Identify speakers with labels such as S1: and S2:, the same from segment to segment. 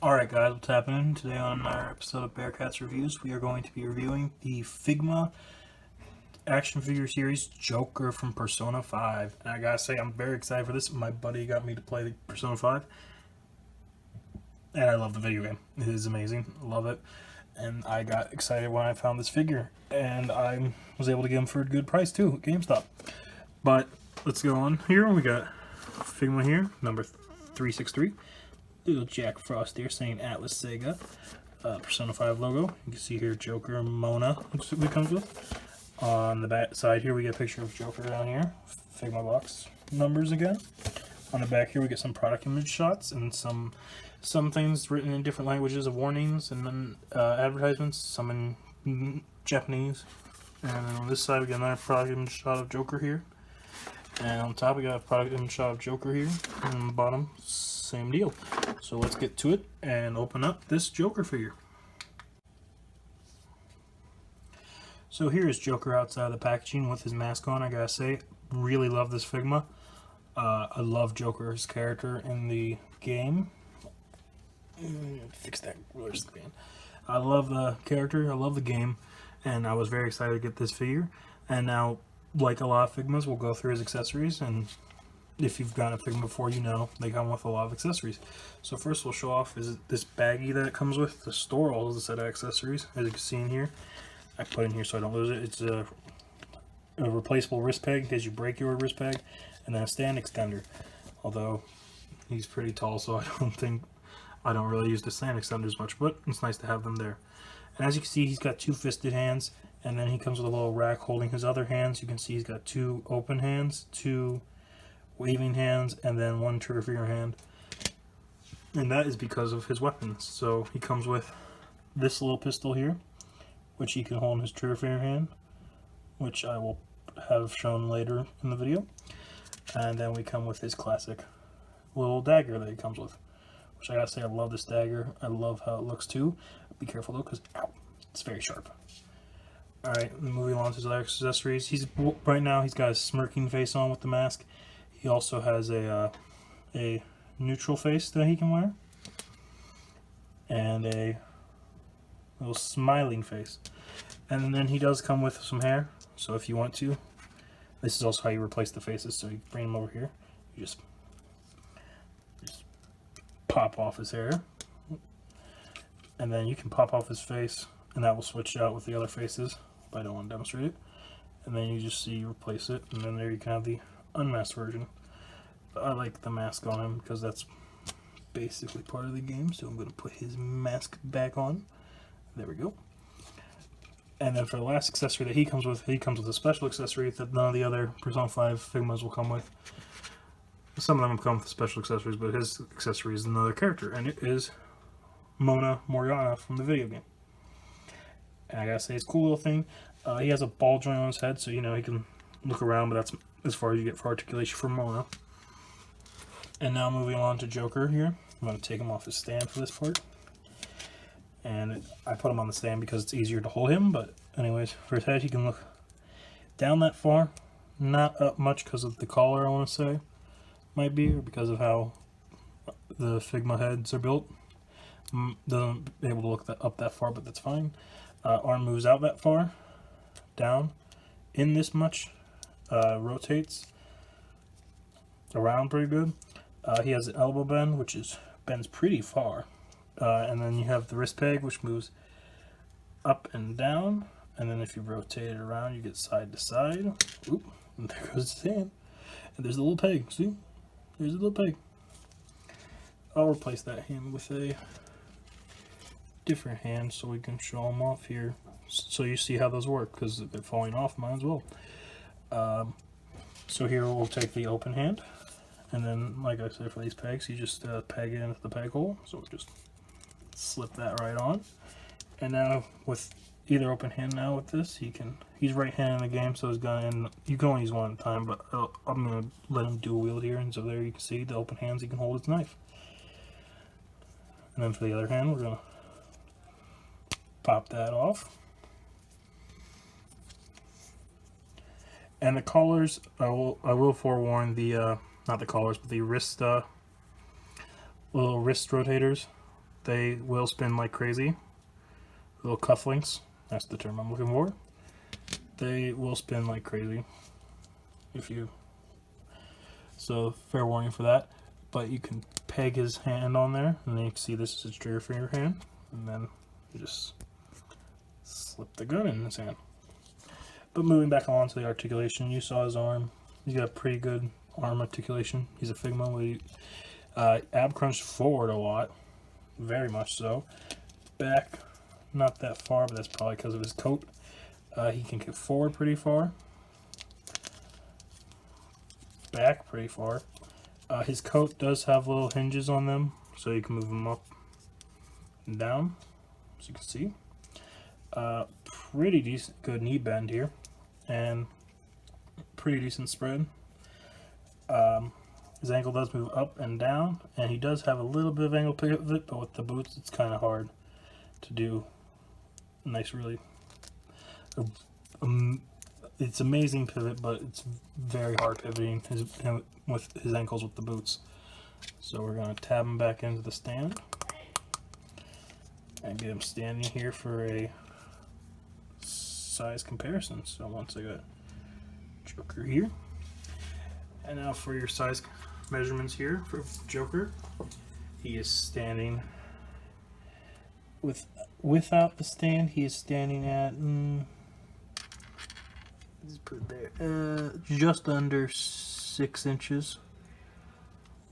S1: Alright guys, what's happening? Today on our episode of Bearcats Reviews, we are going to be reviewing the Figma action figure series Joker from Persona 5. And I gotta say, I'm very excited for this. My buddy got me to play the Persona 5. And I love the video game. It is amazing. I love it. And I got excited when I found this figure. And I was able to get him for a good price too at GameStop. But let's go on here. We got Figma here, number 363. Little Jack Frost there saying Atlas Sega. Persona 5 logo. You can see here Joker and Mona it comes with. On the back side here we get a picture of Joker down here. Figma box numbers again. On the back here we get some product image shots and some things written in different languages of warnings and then advertisements, some in Japanese. And on this side we get another product image shot of Joker here. And on top we got a product image shot of Joker here. And on the bottom, same deal. So let's get to it and open up this Joker figure. So here is Joker outside the packaging with his mask on. I gotta say, really love this Figma. I love Joker's character in the game. Fix that. Where's the fan? I love the character, I love the game, and I was very excited to get this figure. And now, like a lot of Figmas, we'll go through his accessories, and if you've gotten a Figma before, you know they come with a lot of accessories. So first we'll show off is this baggie that it comes with to store all of the set of accessories. As you can see in here, I put in here so I don't lose it. It's a replaceable wrist peg in case you break your wrist peg, and then a stand extender. Although he's pretty tall, so I don't really use the stand extenders much, but it's nice to have them there. And as you can see, he's got two fisted hands, and then he comes with a little rack holding his other hands. You can see he's got two open hands, two waving hands, and then one trigger finger hand. And that is because of his weapons. So he comes with this little pistol here, which he can hold in his trigger finger hand, which I will have shown later in the video. And then we come with his classic little dagger that he comes with, which I gotta say, I love this dagger. I love how it looks too. Be careful though, because it's very sharp. Alright, moving on to his other accessories. Right now he's got a smirking face on with the mask. He also has a neutral face that he can wear, and a little smiling face. And then he does come with some hair, so if you want to, this is also how you replace the faces. So you bring him over here, you just pop off his hair, and then you can pop off his face, and that will switch out with the other faces, but I don't want to demonstrate it. And then you just see you replace it, and then there you can have the unmasked version. But I like the mask on him because that's basically part of the game, so I'm going to put his mask back on. There we go. And then for the last accessory that he comes with a special accessory that none of the other Persona 5 Figmas will come with. Some of them come with special accessories, but his accessory is another character, and it is Mona Morgana from the video game. And I gotta say, it's a cool little thing. He has a ball joint on his head, so you know he can look around, but that's as far as you get for articulation for Mona. And now moving on to Joker here. I'm going to take him off his stand for this part. And I put him on the stand because it's easier to hold him, but anyways, for his head he can look down that far. Not up much because of the collar, I want to say. Might be, or because of how the Figma heads are built. Doesn't able to look up that far, but that's fine. Arm moves out that far. Down. In this much. Rotates around pretty good. He has an elbow bend, which bends pretty far. And then you have the wrist peg, which moves up and down. And then if you rotate it around, you get side to side. Oop, and there goes his hand. And there's the little peg, see? There's a little peg. I'll replace that hand with a different hand so we can show them off here. So you see how those work, because if they're falling off, might as well. So here we'll take the open hand. And then, like I said, for these pegs, you just peg it into the peg hole. So we'll just slip that right on. And now with either open hand now with this, he's right-handed in the game, so you can only use one at a time, but I'm going to let him dual wield here. And so there you can see the open hands, he can hold his knife. And then for the other hand, we're going to pop that off. And the collars, I will forewarn the not the collars, but the wrist little wrist rotators. They will spin like crazy. Little cufflinks, that's the term I'm looking for. They will spin like crazy. So fair warning for that. But you can peg his hand on there, and then you can see this is his trigger finger hand, and then you just slip the gun in his hand. But moving back on to the articulation, you saw his arm. He's got pretty good arm articulation. He's a Figma with ab crunch forward a lot, very much so. Back, not that far, but that's probably because of his coat. He can get forward pretty far. Back pretty far. His coat does have little hinges on them, so you can move them up and down, as you can see. Pretty decent, good knee bend here, and pretty decent spread. His ankle does move up and down, and he does have a little bit of angle pivot, but with the boots it's kind of hard to do nice, really. It's amazing pivot, but it's very hard pivoting with his ankles with the boots. So we're going to tab him back into the stand and get him standing here for a size comparison. So once I got Joker here, and now for your size measurements here for Joker, he is standing without the stand. He is standing at let's put it there, just under 6 inches.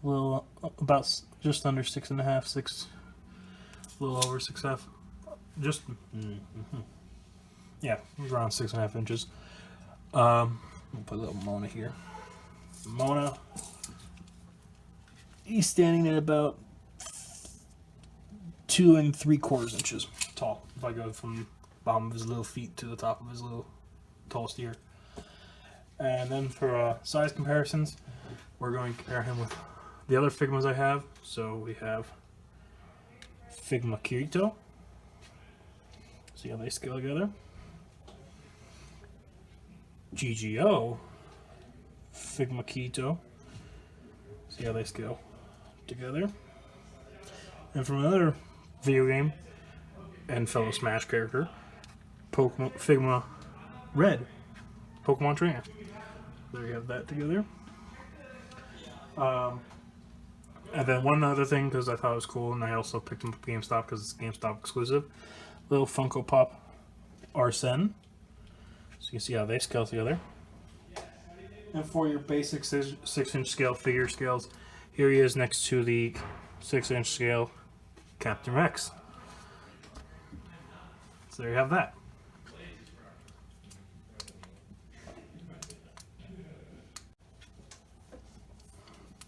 S1: A little about just under 6.5, 6, a little over 6.5. Just yeah, around 6.5 inches. We'll put a little Mona here. Mona, he's standing at about 2 3/4 inches tall. If I go from the bottom of his little feet to the top of his little tallest ear. And then for size comparisons, we're going to compare him with the other Figmas I have. So we have Figma Kirito. See how they scale together. GGO Figma Kirito. See how they scale together. And from another video game and fellow Smash character, Figma Red, Pokemon Trainer. There you have that together. And then one other thing, because I thought it was cool, and I also picked them up at GameStop because it's GameStop exclusive, little Funko Pop Arsene. So you can see how they scale together. And for your basic 6-inch scale figure scales, here he is next to the 6-inch scale Captain Rex. So there you have that.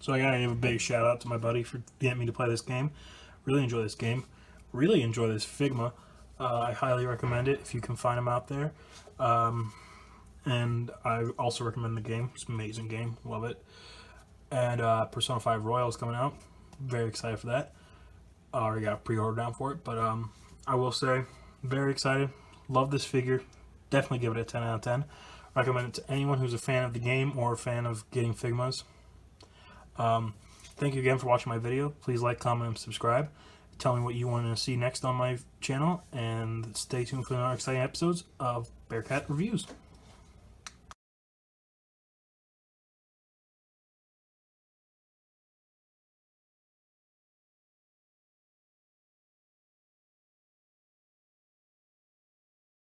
S1: So I gotta give a big shout out to my buddy for getting me to play this game. Really enjoy this game. Really enjoy this Figma. I highly recommend it if you can find them out there. And I also recommend the game. It's an amazing game. Love it. And Persona 5 Royal is coming out. Very excited for that. I already got a pre-order down for it. But I will say, very excited. Love this figure. Definitely give it a 10 out of 10. Recommend it to anyone who's a fan of the game or a fan of getting Figmas. Thank you again for watching my video. Please like, comment, and subscribe. Tell me what you want to see next on my channel. And stay tuned for more exciting episodes of Bearcat Reviews.